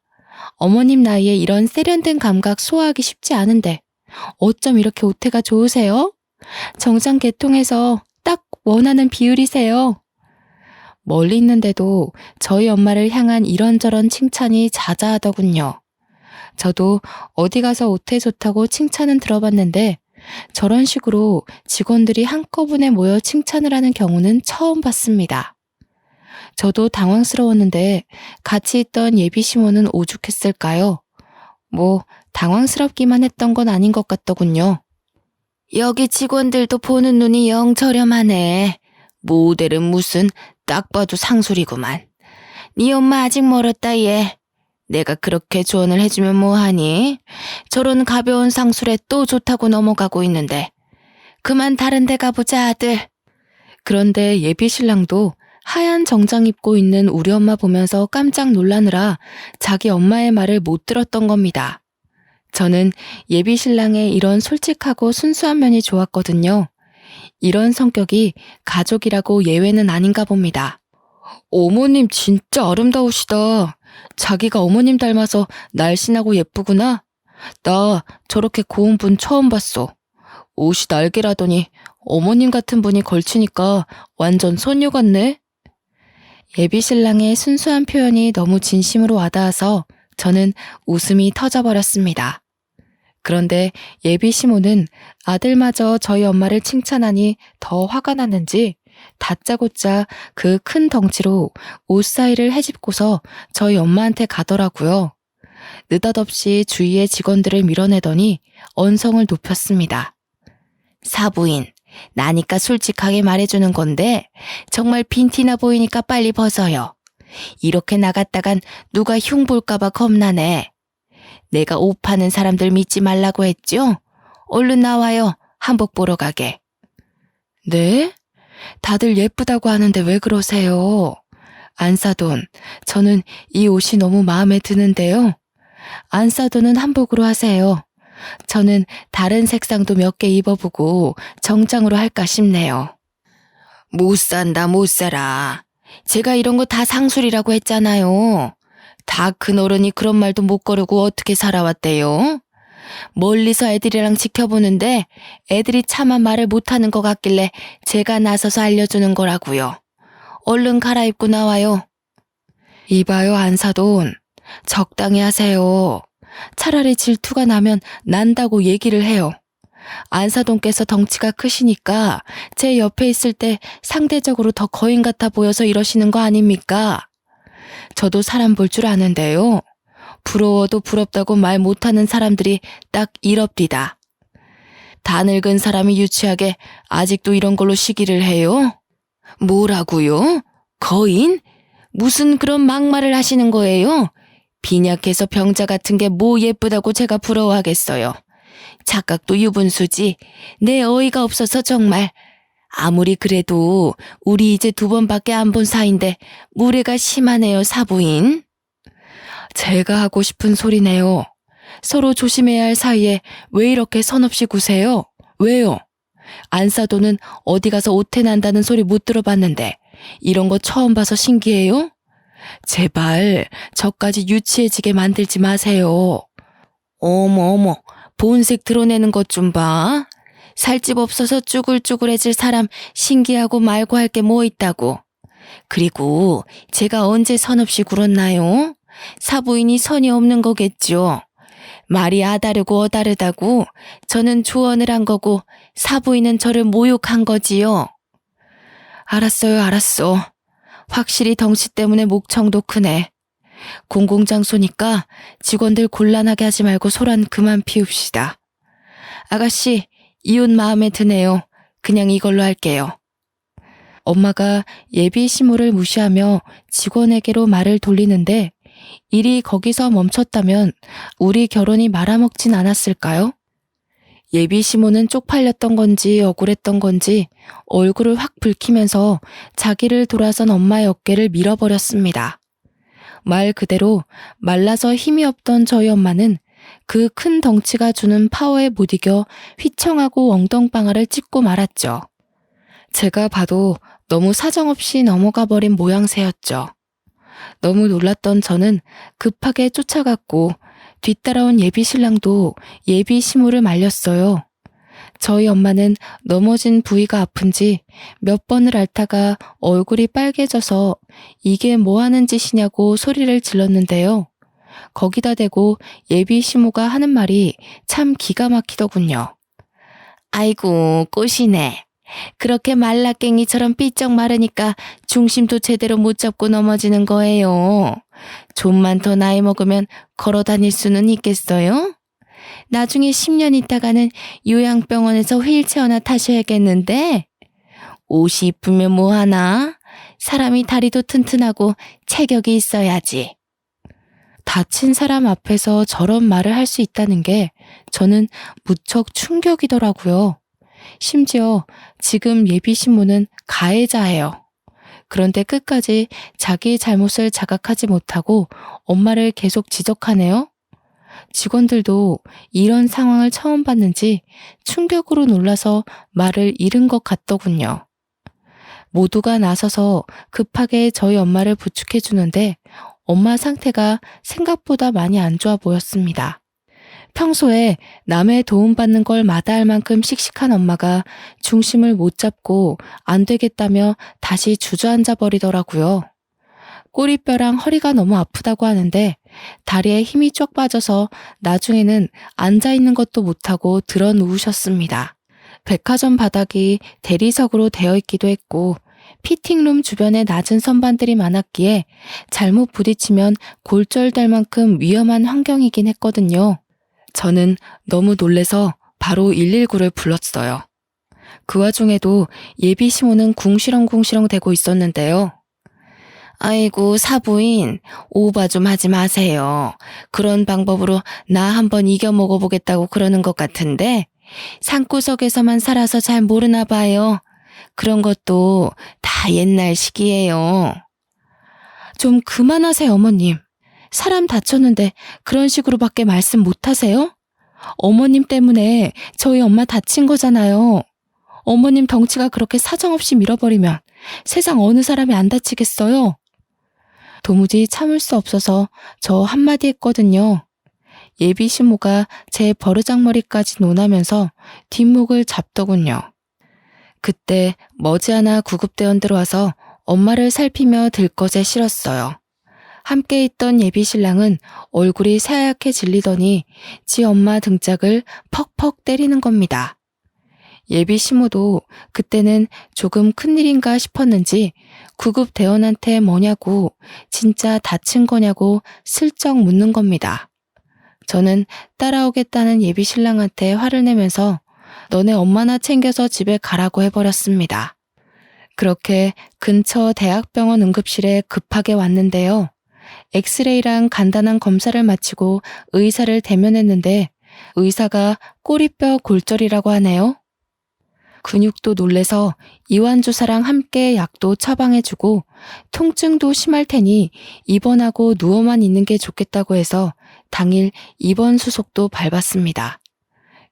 어머님 나이에 이런 세련된 감각 소화하기 쉽지 않은데 어쩜 이렇게 오태가 좋으세요? 정장 계통에서 딱 원하는 비율이세요. 멀리 있는데도 저희 엄마를 향한 이런저런 칭찬이 자자하더군요. 저도 어디 가서 옷에 좋다고 칭찬은 들어봤는데 저런 식으로 직원들이 한꺼번에 모여 칭찬을 하는 경우는 처음 봤습니다. 저도 당황스러웠는데 같이 있던 예비 시모는 오죽했을까요? 뭐 당황스럽기만 했던 건 아닌 것 같더군요. 여기 직원들도 보는 눈이 영 저렴하네. 모델은 무슨 딱 봐도 상술이구만. 네 엄마 아직 멀었다 얘. 내가 그렇게 조언을 해주면 뭐하니? 저런 가벼운 상술에 또 좋다고 넘어가고 있는데. 그만 다른 데 가보자 아들. 그런데 예비 신랑도 하얀 정장 입고 있는 우리 엄마 보면서 깜짝 놀라느라 자기 엄마의 말을 못 들었던 겁니다. 저는 예비 신랑의 이런 솔직하고 순수한 면이 좋았거든요. 이런 성격이 가족이라고 예외는 아닌가 봅니다. 어머님 진짜 아름다우시다. 자기가 어머님 닮아서 날씬하고 예쁘구나. 나 저렇게 고운 분 처음 봤어. 옷이 날개라더니 어머님 같은 분이 걸치니까 완전 소녀 같네. 예비 신랑의 순수한 표현이 너무 진심으로 와닿아서 저는 웃음이 터져버렸습니다. 그런데 예비 시모는 아들마저 저희 엄마를 칭찬하니 더 화가 났는지 다짜고짜 그 큰 덩치로 옷 사이를 헤집고서 저희 엄마한테 가더라고요. 느닷없이 주위의 직원들을 밀어내더니 언성을 높였습니다. 사부인, 나니까 솔직하게 말해주는 건데 정말 빈티나 보이니까 빨리 벗어요. 이렇게 나갔다간 누가 흉 볼까봐 겁나네. 내가 옷 파는 사람들 믿지 말라고 했죠? 얼른 나와요. 한복 보러 가게. 네? 다들 예쁘다고 하는데 왜 그러세요? 안사돈, 저는 이 옷이 너무 마음에 드는데요. 안사돈은 한복으로 하세요. 저는 다른 색상도 몇 개 입어보고 정장으로 할까 싶네요. 못 산다 못 살아. 제가 이런 거 다 상술이라고 했잖아요. 다 큰 어른이 그런 말도 못 거르고 어떻게 살아왔대요? 멀리서 애들이랑 지켜보는데 애들이 차마 말을 못하는 것 같길래 제가 나서서 알려주는 거라고요. 얼른 갈아입고 나와요. 이봐요 안사돈. 적당히 하세요. 차라리 질투가 나면 난다고 얘기를 해요. 안사돈께서 덩치가 크시니까 제 옆에 있을 때 상대적으로 더 거인 같아 보여서 이러시는 거 아닙니까? 저도 사람 볼 줄 아는데요. 부러워도 부럽다고 말 못하는 사람들이 딱 이럽디다. 다 늙은 사람이 유치하게 아직도 이런 걸로 시기를 해요? 뭐라고요? 거인? 무슨 그런 막말을 하시는 거예요? 빈약해서 병자 같은 게 뭐 예쁘다고 제가 부러워하겠어요. 착각도 유분수지. 내 어이가 없어서 정말. 아무리 그래도 우리 이제 2번밖에 안 본 사이인데 무례가 심하네요, 사부인. 제가 하고 싶은 소리네요. 서로 조심해야 할 사이에 왜 이렇게 선없이 구세요? 왜요? 안사도는 어디 가서 오태 난다는 소리 못 들어봤는데 이런 거 처음 봐서 신기해요? 제발 저까지 유치해지게 만들지 마세요. 어머 본색 드러내는 것 좀 봐. 살집 없어서 쭈글쭈글해질 사람 신기하고 말고 할 게 뭐 있다고. 그리고 제가 언제 선없이 굴었나요? 사부인이 선이 없는 거겠죠. 말이 아다르고 어다르다고 저는 조언을 한 거고 사부인은 저를 모욕한 거지요. 알았어요, 알았어. 확실히 덩치 때문에 목청도 크네. 공공장소니까 직원들 곤란하게 하지 말고 소란 그만 피웁시다. 아가씨, 이 옷 마음에 드네요. 그냥 이걸로 할게요. 엄마가 예비 시모를 무시하며 직원에게로 말을 돌리는데 일이 거기서 멈췄다면 우리 결혼이 말아먹진 않았을까요? 예비 시모는 쪽팔렸던 건지 억울했던 건지 얼굴을 확 붉히면서 자기를 돌아선 엄마의 어깨를 밀어버렸습니다. 말 그대로 말라서 힘이 없던 저희 엄마는 그 큰 덩치가 주는 파워에 못 이겨 휘청하고 엉덩방아를 찢고 말았죠. 제가 봐도 너무 사정없이 넘어가 버린 모양새였죠. 너무 놀랐던 저는 급하게 쫓아갔고 뒤따라온 예비 신랑도 예비 시모를 말렸어요. 저희 엄마는 넘어진 부위가 아픈지 몇 번을 앓다가 얼굴이 빨개져서 이게 뭐 하는 짓이냐고 소리를 질렀는데요. 거기다 대고 예비 시모가 하는 말이 참 기가 막히더군요. 아이고, 꽃이네. 그렇게 말라깽이처럼 삐쩍 마르니까 중심도 제대로 못 잡고 넘어지는 거예요. 좀만 더 나이 먹으면 걸어 다닐 수는 있겠어요? 나중에 10년 있다가는 요양병원에서 휠체어나 타셔야겠는데? 옷이 이쁘면 뭐하나? 사람이 다리도 튼튼하고 체격이 있어야지. 다친 사람 앞에서 저런 말을 할 수 있다는 게 저는 무척 충격이더라고요. 심지어 지금 예비 신모는 가해자예요. 그런데 끝까지 자기 잘못을 자각하지 못하고 엄마를 계속 지적하네요. 직원들도 이런 상황을 처음 봤는지 충격으로 놀라서 말을 잃은 것 같더군요. 모두가 나서서 급하게 저희 엄마를 부축해 주는데 엄마 상태가 생각보다 많이 안 좋아 보였습니다. 평소에 남의 도움받는 걸 마다할 만큼 씩씩한 엄마가 중심을 못 잡고 안 되겠다며 다시 주저앉아 버리더라고요. 꼬리뼈랑 허리가 너무 아프다고 하는데 다리에 힘이 쭉 빠져서 나중에는 앉아있는 것도 못하고 들어 누우셨습니다. 백화점 바닥이 대리석으로 되어 있기도 했고 피팅룸 주변에 낮은 선반들이 많았기에 잘못 부딪히면 골절될 만큼 위험한 환경이긴 했거든요. 저는 너무 놀래서 바로 119를 불렀어요. 그 와중에도 예비 시모는 궁시렁궁시렁 대고 있었는데요. 아이고 사부인, 오바 좀 하지 마세요. 그런 방법으로 나 한번 이겨 먹어보겠다고 그러는 것 같은데 산구석에서만 살아서 잘 모르나 봐요. 그런 것도 다 옛날식이에요. 좀 그만하세요, 어머님. 사람 다쳤는데 그런 식으로밖에 말씀 못하세요? 어머님 때문에 저희 엄마 다친 거잖아요. 어머님 덩치가 그렇게 사정없이 밀어버리면 세상 어느 사람이 안 다치겠어요? 도무지 참을 수 없어서 저 한마디 했거든요. 예비 시모가 제 버르장머리까지 논하면서 뒷목을 잡더군요. 그때 머지않아 구급대원 들어와서 엄마를 살피며 들것에 실었어요. 함께 있던 예비 신랑은 얼굴이 새하얗게 질리더니 지 엄마 등짝을 퍽퍽 때리는 겁니다. 예비 시모도 그때는 조금 큰일인가 싶었는지 구급대원한테 뭐냐고 진짜 다친 거냐고 슬쩍 묻는 겁니다. 저는 따라오겠다는 예비 신랑한테 화를 내면서 너네 엄마나 챙겨서 집에 가라고 해버렸습니다. 그렇게 근처 대학병원 응급실에 급하게 왔는데요. 엑스레이랑 간단한 검사를 마치고 의사를 대면했는데 의사가 꼬리뼈 골절이라고 하네요. 근육도 놀래서 이완주사랑 함께 약도 처방해주고 통증도 심할 테니 입원하고 누워만 있는 게 좋겠다고 해서 당일 입원 수속도 밟았습니다.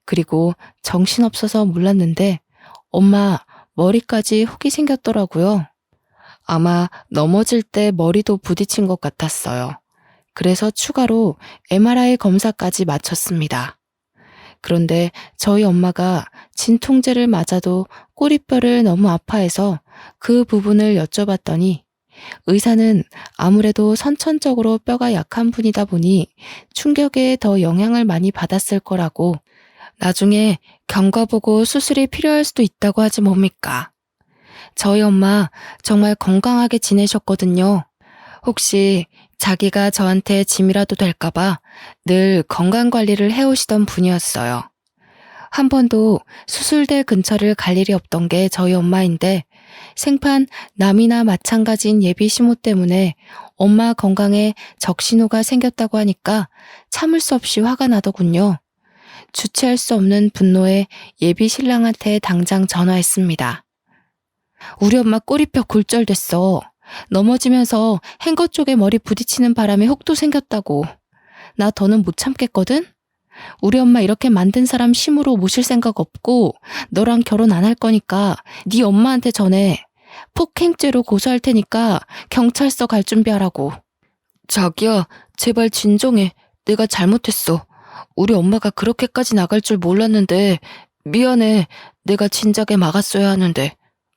그리고 정신없어서 몰랐는데 엄마 머리까지 혹이 생겼더라고요. 아마 넘어질 때 머리도 부딪힌 것 같았어요. 그래서 추가로 MRI 검사까지 마쳤습니다. 그런데 저희 엄마가 진통제를 맞아도 꼬리뼈를 너무 아파해서 그 부분을 여쭤봤더니 의사는 아무래도 선천적으로 뼈가 약한 분이다 보니 충격에 더 영향을 많이 받았을 거라고 나중에 경과보고 수술이 필요할 수도 있다고 하지 뭡니까. 저희 엄마 정말 건강하게 지내셨거든요. 혹시 자기가 저한테 짐이라도 될까봐 늘 건강관리를 해오시던 분이었어요. 한 번도 수술대 근처를 갈 일이 없던 게 저희 엄마인데 생판 남이나 마찬가지인 예비 시모 때문에 엄마 건강에 적신호가 생겼다고 하니까 참을 수 없이 화가 나더군요. 주체할 수 없는 분노에 예비 신랑한테 당장 전화했습니다. 우리 엄마 꼬리뼈 골절됐어. 넘어지면서 행거 쪽에 머리 부딪히는 바람에 혹도 생겼다고. 나 더는 못 참겠거든? 우리 엄마 이렇게 만든 사람 심으로 모실 생각 없고 너랑 결혼 안 할 거니까 네 엄마한테 전해. 폭행죄로 고소할 테니까 경찰서 갈 준비하라고. 자기야, 제발 진정해. 내가 잘못했어. 우리 엄마가 그렇게까지 나갈 줄 몰랐는데 미안해. 내가 진작에 막았어야 하는데.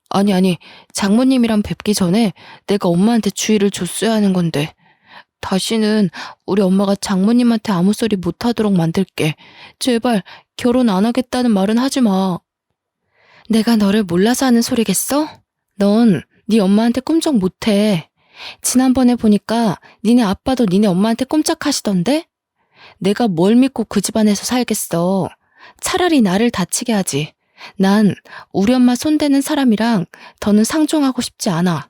아니, 장모님이랑 뵙기 전에 내가 엄마한테 주의를 줬어야 하는 건데. 다시는 우리 엄마가 장모님한테 아무 소리 못하도록 만들게. 제발 결혼 안 하겠다는 말은 하지 마. 내가 너를 몰라서 하는 소리겠어? 넌 네 엄마한테 꼼짝 못해. 지난번에 보니까 니네 아빠도 니네 엄마한테 꼼짝하시던데? 내가 뭘 믿고 그 집안에서 살겠어. 차라리 나를 다치게 하지. 난 우리 엄마 손대는 사람이랑 더는 상종하고 싶지 않아.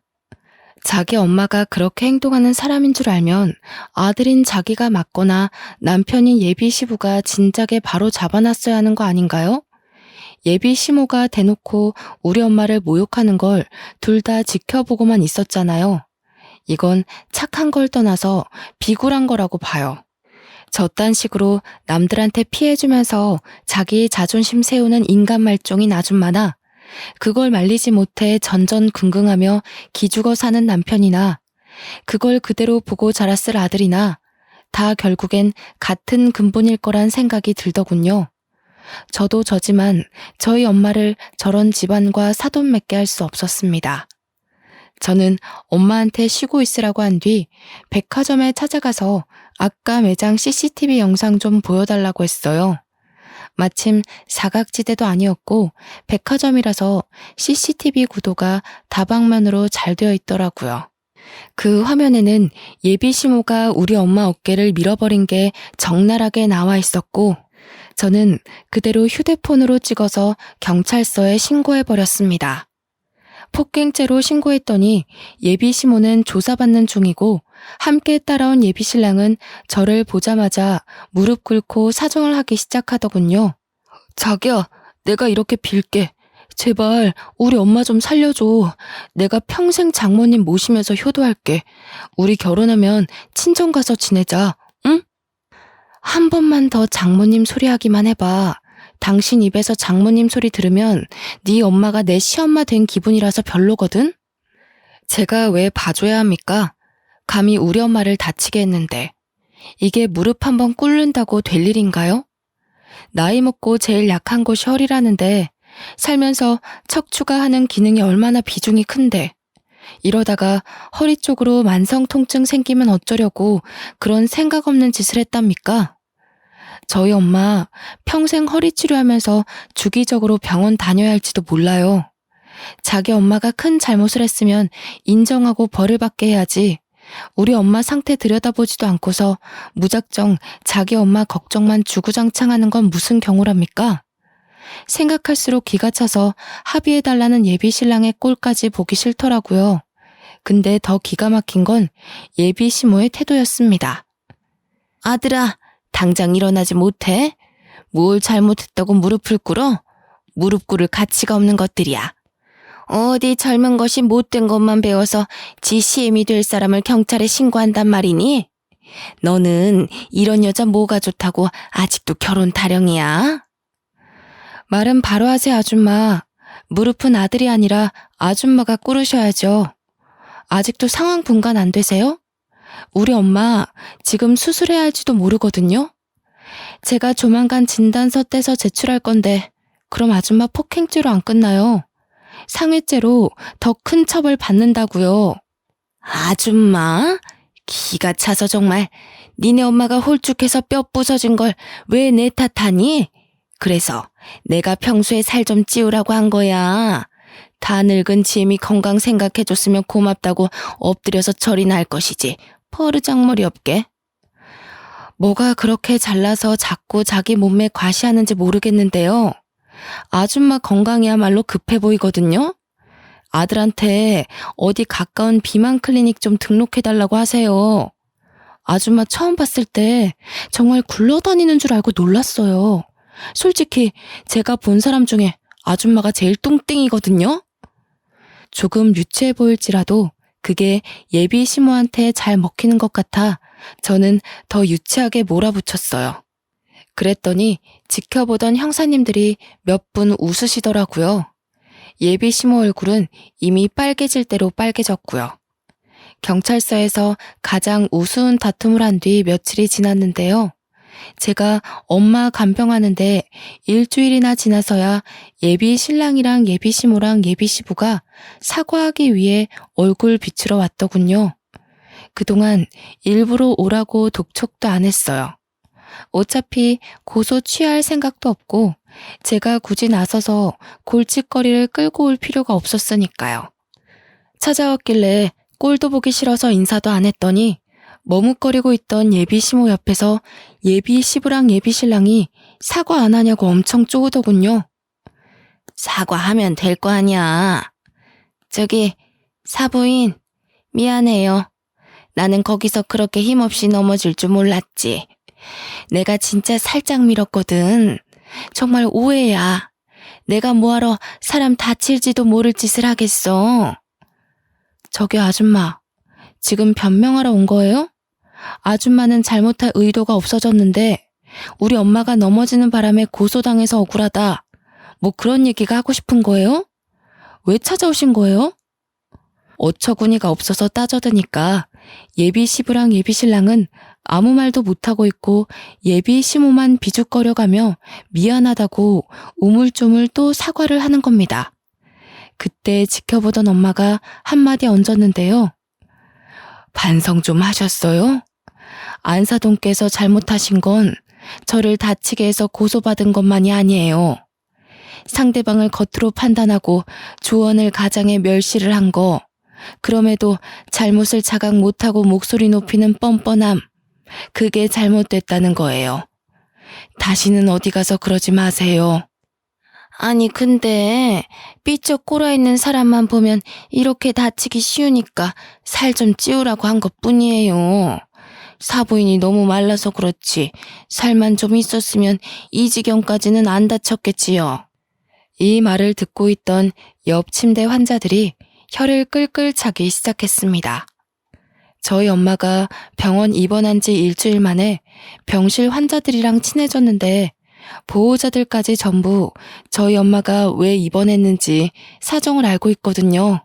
자기 엄마가 그렇게 행동하는 사람인 줄 알면 아들인 자기가 맞거나 남편인 예비 시부가 진작에 바로 잡아놨어야 하는 거 아닌가요? 예비 시모가 대놓고 우리 엄마를 모욕하는 걸 둘 다 지켜보고만 있었잖아요. 이건 착한 걸 떠나서 비굴한 거라고 봐요. 저딴 식으로 남들한테 피해주면서 자기 자존심 세우는 인간 말종인 아줌마나 그걸 말리지 못해 전전긍긍하며 기죽어 사는 남편이나 그걸 그대로 보고 자랐을 아들이나 다 결국엔 같은 근본일 거란 생각이 들더군요. 저도 저지만 저희 엄마를 저런 집안과 사돈 맺게 할 수 없었습니다. 저는 엄마한테 쉬고 있으라고 한 뒤 백화점에 찾아가서 아까 매장 CCTV 영상 좀 보여달라고 했어요. 마침 사각지대도 아니었고 백화점이라서 CCTV 구도가 다방면으로 잘 되어 있더라고요. 그 화면에는 예비 시모가 우리 엄마 어깨를 밀어버린 게 적나라하게 나와 있었고 저는 그대로 휴대폰으로 찍어서 경찰서에 신고해버렸습니다. 폭행죄로 신고했더니 예비 시모는 조사받는 중이고 함께 따라온 예비 신랑은 저를 보자마자 무릎 꿇고 사정을 하기 시작하더군요. 자기야, 내가 이렇게 빌게. 제발 우리 엄마 좀 살려줘. 내가 평생 장모님 모시면서 효도할게. 우리 결혼하면 친정 가서 지내자. 응? 한 번만 더 장모님 소리하기만 해봐. 당신 입에서 장모님 소리 들으면 네 엄마가 내 시엄마 된 기분이라서 별로거든? 제가 왜 봐줘야 합니까? 감히 우리 엄마를 다치게 했는데. 이게 무릎 한번 꿇는다고 될 일인가요? 나이 먹고 제일 약한 곳이 허리라는데 살면서 척추가 하는 기능이 얼마나 비중이 큰데 이러다가 허리 쪽으로 만성 통증 생기면 어쩌려고 그런 생각 없는 짓을 했답니까? 저희 엄마 평생 허리 치료하면서 주기적으로 병원 다녀야 할지도 몰라요. 자기 엄마가 큰 잘못을 했으면 인정하고 벌을 받게 해야지. 우리 엄마 상태 들여다보지도 않고서 무작정 자기 엄마 걱정만 주구장창하는 건 무슨 경우랍니까? 생각할수록 기가 차서 합의해달라는 예비 신랑의 꼴까지 보기 싫더라고요. 근데 더 기가 막힌 건 예비 시모의 태도였습니다. 아들아, 당장 일어나지 못해? 뭘 잘못했다고 무릎을 꿇어? 무릎 꿇을 가치가 없는 것들이야. 어디 젊은 것이 못된 것만 배워서 지 시엠이 될 사람을 경찰에 신고한단 말이니? 너는 이런 여자 뭐가 좋다고 아직도 결혼 타령이야? 말은 바로 하세요, 아줌마. 무릎은 아들이 아니라 아줌마가 꿇으셔야죠. 아직도 상황 분간 안 되세요? 우리 엄마 지금 수술해야 할지도 모르거든요. 제가 조만간 진단서 떼서 제출할 건데 그럼 아줌마 폭행죄로 안 끝나요. 상해죄로 더 큰 처벌 받는다고요. 아줌마? 기가 차서 정말. 니네 엄마가 홀쭉해서 뼈 부서진 걸 왜 내 탓하니? 그래서 내가 평소에 살 좀 찌우라고 한 거야. 다 늙은 지엠이 건강 생각해줬으면 고맙다고 엎드려서 절이나 할 것이지. 버르장머리 없게. 뭐가 그렇게 잘나서 자꾸 자기 몸매 과시하는지 모르겠는데요. 아줌마 건강이야말로 급해 보이거든요. 아들한테 어디 가까운 비만 클리닉 좀 등록해달라고 하세요. 아줌마 처음 봤을 때 정말 굴러다니는 줄 알고 놀랐어요. 솔직히 제가 본 사람 중에 아줌마가 제일 뚱땡이거든요. 조금 유치해 보일지라도 그게 예비 시모한테 잘 먹히는 것 같아 저는 더 유치하게 몰아붙였어요. 그랬더니 지켜보던 형사님들이 몇 분 웃으시더라고요. 예비 시모 얼굴은 이미 빨개질 대로 빨개졌고요. 경찰서에서 가장 우스운 다툼을 한 뒤 며칠이 지났는데요. 제가 엄마 간병하는데 일주일이나 지나서야 예비 신랑이랑 예비 시모랑 예비 시부가 사과하기 위해 얼굴 비추러 왔더군요. 그동안 일부러 오라고 독촉도 안 했어요. 어차피 고소 취할 생각도 없고 제가 굳이 나서서 골칫거리를 끌고 올 필요가 없었으니까요. 찾아왔길래 꼴도 보기 싫어서 인사도 안 했더니 머뭇거리고 있던 예비 시모 옆에서 예비 시부랑 예비 신랑이 사과 안 하냐고 엄청 쪼으더군요. 사과하면 될 거 아니야. 저기 사부인 미안해요. 나는 거기서 그렇게 힘없이 넘어질 줄 몰랐지. 내가 진짜 살짝 밀었거든. 정말 오해야. 내가 뭐하러 사람 다칠지도 모를 짓을 하겠어. 저기 아줌마, 지금 변명하러 온 거예요? 아줌마는 잘못할 의도가 없어졌는데 우리 엄마가 넘어지는 바람에 고소당해서 억울하다. 뭐 그런 얘기가 하고 싶은 거예요? 왜 찾아오신 거예요? 어처구니가 없어서 따져드니까 예비 시부랑 예비 신랑은 아무 말도 못하고 있고 예비 시모만 비죽거려가며 미안하다고 우물쭈물 또 사과를 하는 겁니다. 그때 지켜보던 엄마가 한마디 얹었는데요. 반성 좀 하셨어요? 안사돈께서 잘못하신 건 저를 다치게 해서 고소받은 것만이 아니에요. 상대방을 겉으로 판단하고 조언을 가장해 멸시를 한 거, 그럼에도 잘못을 자각 못하고 목소리 높이는 뻔뻔함, 그게 잘못됐다는 거예요. 다시는 어디 가서 그러지 마세요. 아니 근데 삐쩍 꼴아있는 사람만 보면 이렇게 다치기 쉬우니까 살 좀 찌우라고 한 것뿐이에요. 사부인이 너무 말라서 그렇지 살만 좀 있었으면 이 지경까지는 안 다쳤겠지요. 이 말을 듣고 있던 옆 침대 환자들이 혀를 끌끌 차기 시작했습니다. 저희 엄마가 병원 입원한 지 일주일 만에 병실 환자들이랑 친해졌는데 보호자들까지 전부 저희 엄마가 왜 입원했는지 사정을 알고 있거든요.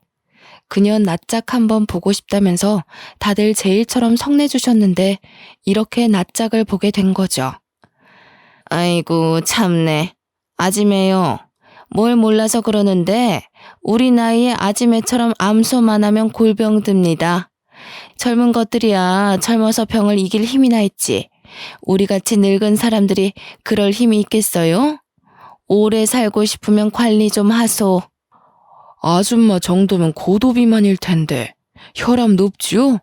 그년 낯짝 한번 보고 싶다면서 다들 제 일처럼 성내주셨는데 이렇게 낯짝을 보게 된 거죠. 아이고 참네. 아지매요. 뭘 몰라서 그러는데 우리 나이에 아지매처럼 암소만 하면 골병 듭니다. 젊은 것들이야 젊어서 병을 이길 힘이나 있지. 우리같이 늙은 사람들이 그럴 힘이 있겠어요? 오래 살고 싶으면 관리 좀 하소. 아줌마 정도면 고도비만일 텐데 혈압 높지요?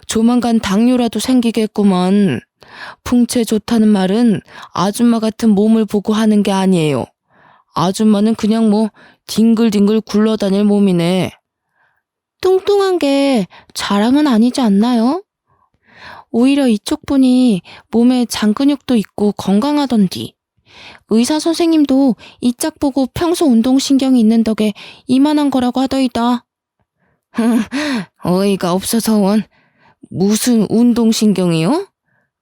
조만간 당뇨라도 생기겠구만. 풍채 좋다는 말은 아줌마 같은 몸을 보고 하는 게 아니에요. 아줌마는 그냥 뭐 뒹글뒹글 굴러다닐 몸이네. 뚱뚱한 게 자랑은 아니지 않나요? 오히려 이쪽 분이 몸에 장근육도 있고 건강하던디. 의사 선생님도 이 짝 보고 평소 운동신경이 있는 덕에 이만한 거라고 하더이다. 어이가 없어서 원. 무슨 운동신경이요?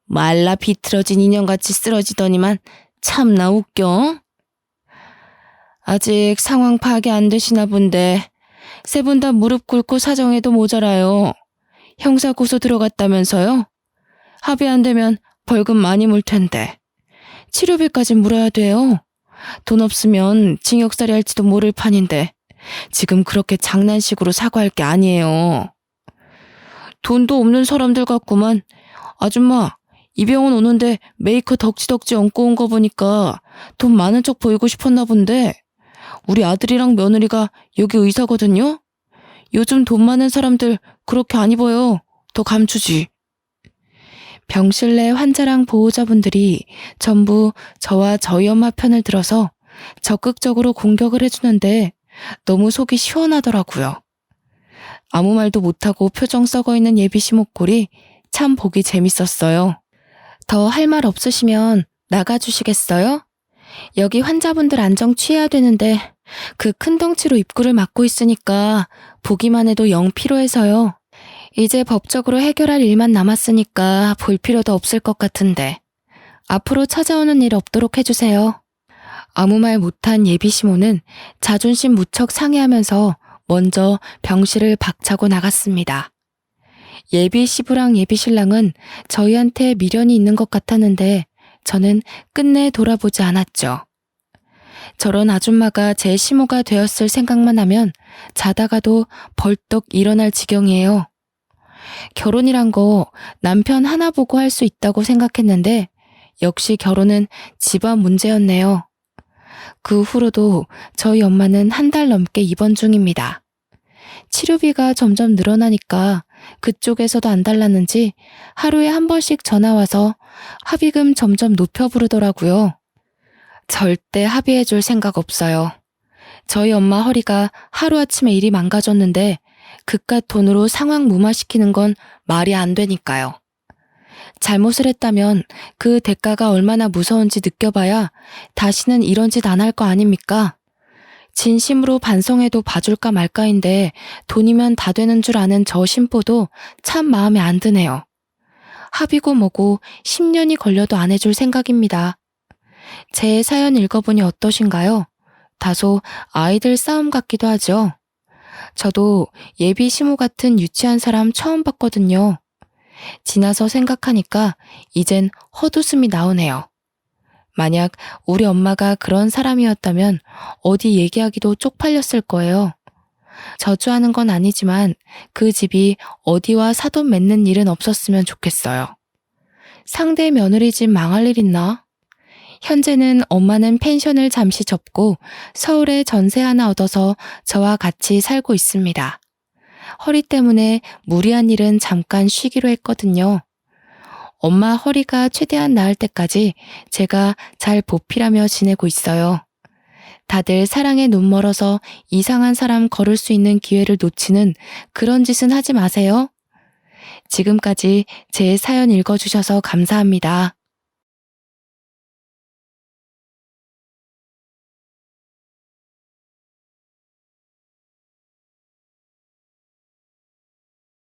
말라 비틀어진 인형같이 쓰러지더니만 참나 웃겨. 아직 상황 파악이 안 되시나 본데 세 분 다 무릎 꿇고 사정해도 모자라요. 형사고소 들어갔다면서요? 합의 안 되면 벌금 많이 물 텐데. 치료비까지 물어야 돼요. 돈 없으면 징역살이 할지도 모를 판인데 지금 그렇게 장난식으로 사과할 게 아니에요. 돈도 없는 사람들 같구만. 아줌마, 이 병원 오는데 메이커 덕지덕지 얹고 온 거 보니까 돈 많은 척 보이고 싶었나 본데 우리 아들이랑 며느리가 여기 의사거든요. 요즘 돈 많은 사람들 그렇게 안 입어요. 더 감추지. 병실 내 환자랑 보호자분들이 전부 저와 저희 엄마 편을 들어서 적극적으로 공격을 해주는데 너무 속이 시원하더라고요. 아무 말도 못하고 표정 썩어있는 예비시 목골이 참 보기 재밌었어요. 더 할 말 없으시면 나가주시겠어요? 여기 환자분들 안정 취해야 되는데 그 큰 덩치로 입구를 막고 있으니까 보기만 해도 영 피로해서요. 이제 법적으로 해결할 일만 남았으니까 볼 필요도 없을 것 같은데 앞으로 찾아오는 일 없도록 해주세요. 아무 말 못한 예비시모는 자존심 무척 상해하면서 먼저 병실을 박차고 나갔습니다. 예비시부랑 예비신랑은 저희한테 미련이 있는 것 같았는데 저는 끝내 돌아보지 않았죠. 저런 아줌마가 제 시모가 되었을 생각만 하면 자다가도 벌떡 일어날 지경이에요. 결혼이란 거 남편 하나 보고 할 수 있다고 생각했는데 역시 결혼은 집안 문제였네요. 그 후로도 저희 엄마는 한 달 넘게 입원 중입니다. 치료비가 점점 늘어나니까 그쪽에서도 안 달랐는지 하루에 한 번씩 전화 와서 합의금 점점 높여 부르더라고요. 절대 합의해 줄 생각 없어요. 저희 엄마 허리가 하루아침에 일이 망가졌는데 그깟 돈으로 상황 무마시키는 건 말이 안 되니까요. 잘못을 했다면 그 대가가 얼마나 무서운지 느껴봐야 다시는 이런 짓 안 할 거 아닙니까? 진심으로 반성해도 봐줄까 말까인데 돈이면 다 되는 줄 아는 저 심보도 참 마음에 안 드네요. 합의고 뭐고 10년이 걸려도 안 해줄 생각입니다. 제 사연 읽어보니 어떠신가요? 다소 아이들 싸움 같기도 하죠. 저도 예비 시모 같은 유치한 사람 처음 봤거든요. 지나서 생각하니까 이젠 헛웃음이 나오네요. 만약 우리 엄마가 그런 사람이었다면 어디 얘기하기도 쪽팔렸을 거예요. 저주하는 건 아니지만 그 집이 어디와 사돈 맺는 일은 없었으면 좋겠어요. 상대 며느리 집 망할 일 있나? 현재는 엄마는 펜션을 잠시 접고 서울에 전세 하나 얻어서 저와 같이 살고 있습니다. 허리 때문에 무리한 일은 잠깐 쉬기로 했거든요. 엄마 허리가 최대한 나을 때까지 제가 잘 보필하며 지내고 있어요. 다들 사랑에 눈 멀어서 이상한 사람 걸을 수 있는 기회를 놓치는 그런 짓은 하지 마세요. 지금까지 제 사연 읽어주셔서 감사합니다.